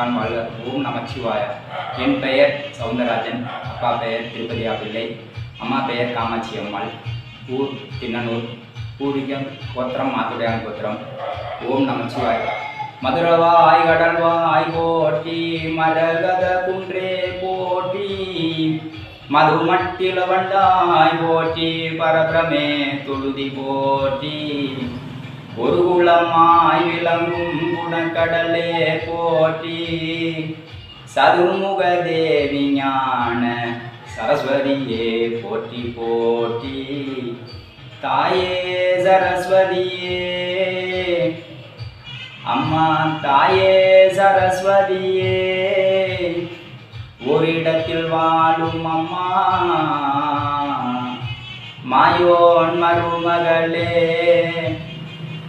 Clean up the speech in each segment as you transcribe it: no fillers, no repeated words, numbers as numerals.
நூற்றாண்டு வாழ்க. ஓம் நமச்சிவாய. என் பெயர் சவுந்தரராஜன். அப்பா பெயர் திருப்பதியா பிள்ளை. அம்மா பெயர் காமாட்சி அம்மாள். ஊர் திண்ணனூர். பூர்வீகம் கோத்திரம் மாத்துடையான் கோத்திரம். ஓம் நமச்சிவாய. மதுரவாய் கடல்வாய் போற்றி, மரகத குன்றே போற்றி, மதுமட்டில வண்டாய் போற்றி, பரபிரமே தொழுதி போற்றி, ஒரு குலமாய் விளங்கும் குணக்கடலே போற்றி, சதுர்முக தேவி ஞான சரஸ்வதியே போற்றி போற்றி, தாயே சரஸ்வதியே அம்மா தாயே சரஸ்வதியே, ஓரிடத்தில் வாழும் அம்மா மாயோன் மருமகளே,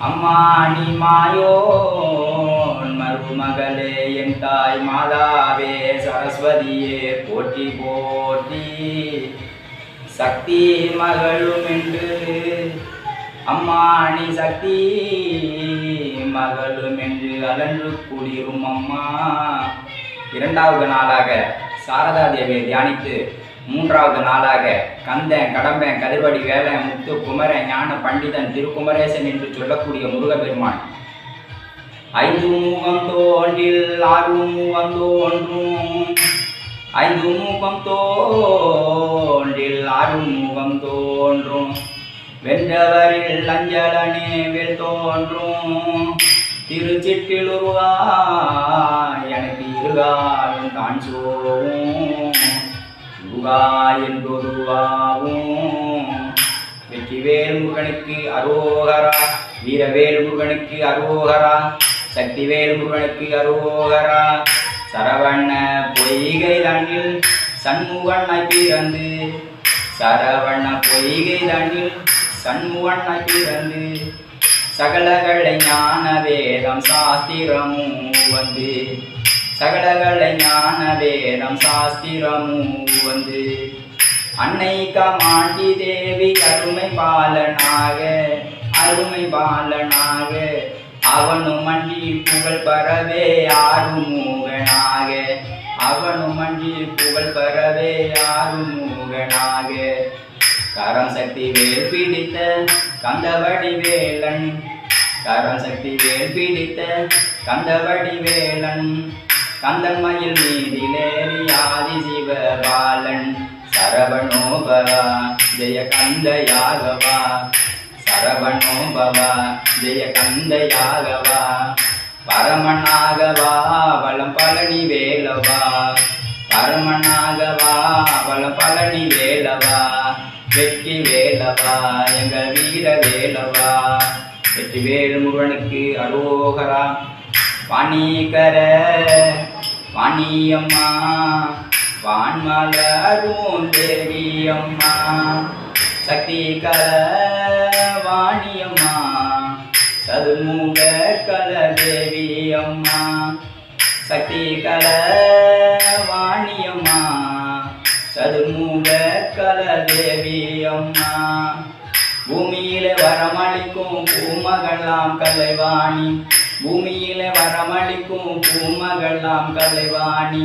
அம்மா நீ மாயோன் மருமகளே, என் தாய் மாதாவே சரஸ்வதியே போற்றி போற்றி, சக்தி மகளும் என்று அம்மா நீ சக்தி மகளும் என்று அலன்று கூடிரும் அம்மா. இரண்டாவது நாளாக சாரதா தேவியை தியானித்து, மூன்றாவது நாளாக கந்தன் கடம்பன் கதிர்வடி வேலன் முத்து குமரன் ஞான பண்டிதன் திருக்குமரேசன் என்று சொல்லக்கூடிய முருகப்பெருமான் ஐந்து முகம் தோன்றில் ஆறு முகம் தோன்றும், ஐந்து முகம் தோன்றில் ஆறு முகம் தோன்றும், வென்றவரில் அஞ்சலனே வெல் தோன்றும், திருச்சிற்றிலுருவாய் எனக்கு இருகாலும் தான் சோவும், உருகாய் என்பொருவாவும், வெற்றிவேல் முருகனுக்கு அரோகரா, வீரவேல் முருகனுக்கு அரோகரா, சக்திவேல் முருகனுக்கு அரோகரா, சரவண பொய்கை தண்ணில் சண்முகனாய் பிறந்து, சரவண பொய்கை தண்ணில் சண்முகனாய் பிறந்து, சகலகளை ஞான வேதம் சாஸ்திரமும் வந்து, சகலகளை ஞான வேதம் சாஸ்திரமும் வந்து, அன்னை காமாட்சி தேவி கருமை பாலனாக அருமை பாலனாக, அவனும் மண்டி புகழ் பரவே ஆறுமுகனாக, அவனும் மண்டி புகழ் பரவே ஆறுமுகனாக, கரம் சக்தி வேல் பிடித்த கந்தவடி வேலன், கரம் சக்தி வேல் பிடித்த கந்தவடி வேலன், கந்தன்மயில் மீதிலேறி ஆதி சிவபாலன், சரவணோபவா ஜெய கந்தயாகவா, சரவணோபவா ஜெய கந்தயாகவா, பரமனாகவா வளம் பழனி வேலவா, பரமனாகவா வளம் பழனி வேலவா, வெற்றி வேலவா எங்கள் வீர வேலவா, வெற்றி வேல் முருகனுக்கு அரோகரா, வாணிகர வாணியம்மா வான்மலரும் தேவியம்மா, சக்திகர வாணியம்மா சதுர்முக கல தேவியம்மா, சக்திகர வாணியம்மா சதுர்முக கல தேவியம்மா, பூமியிலே வரமளிக்கும் பூமகளாம் கலைவாணி, பூமியிலே வரமளிக்கும் பூமகளாம் கலைவாணி,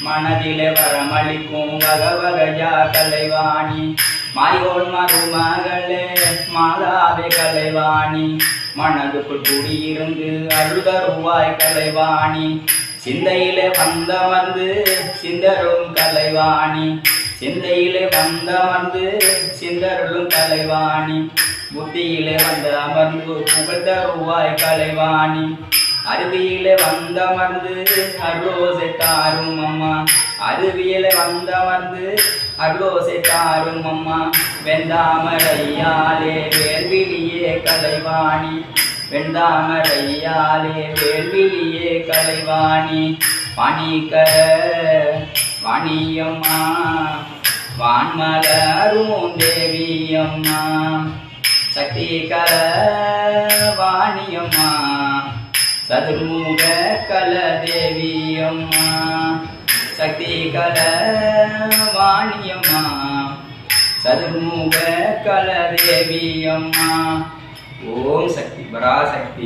மனதிலே வரமளிக்கும் வகவகையா கலைவாணி, மாயோன் மருமகளே மாதாவே கலைவாணி, மனதுக்குள் குடியிருந்து அருள்தருவாய் கலைவாணி, சிந்தையிலே வந்த வந்து சிந்தரும் கலைவாணி, சிந்தையிலே வந்த வந்து சிந்தருளும் கலைவாணி, புத்தியிலே வந்த அமர்ந்து புகழ் தருவாய் கலைவாணி, அருவியிலே வந்த அமர்ந்து அருளோசை தாரும் அம்மா, அருவியிலே வந்த அமர்ந்து அருளோசை தாரும் அம்மா, வெந்தாமரையாலே வேர்விழியே கலைவாணி, வெந்தாமரையாலே வேள்விழியே கலைவாணி, வாணிகர வாணியம்மா வான்மலரும் தேவியம்மா, சக்திகர வாணியம்மா சதுர்முக கல தேவியம்மா, சக்திகர வாணியம்மா சதுர்முக கல தேவியம்மா. ஓம் சக்தி பராசக்தி.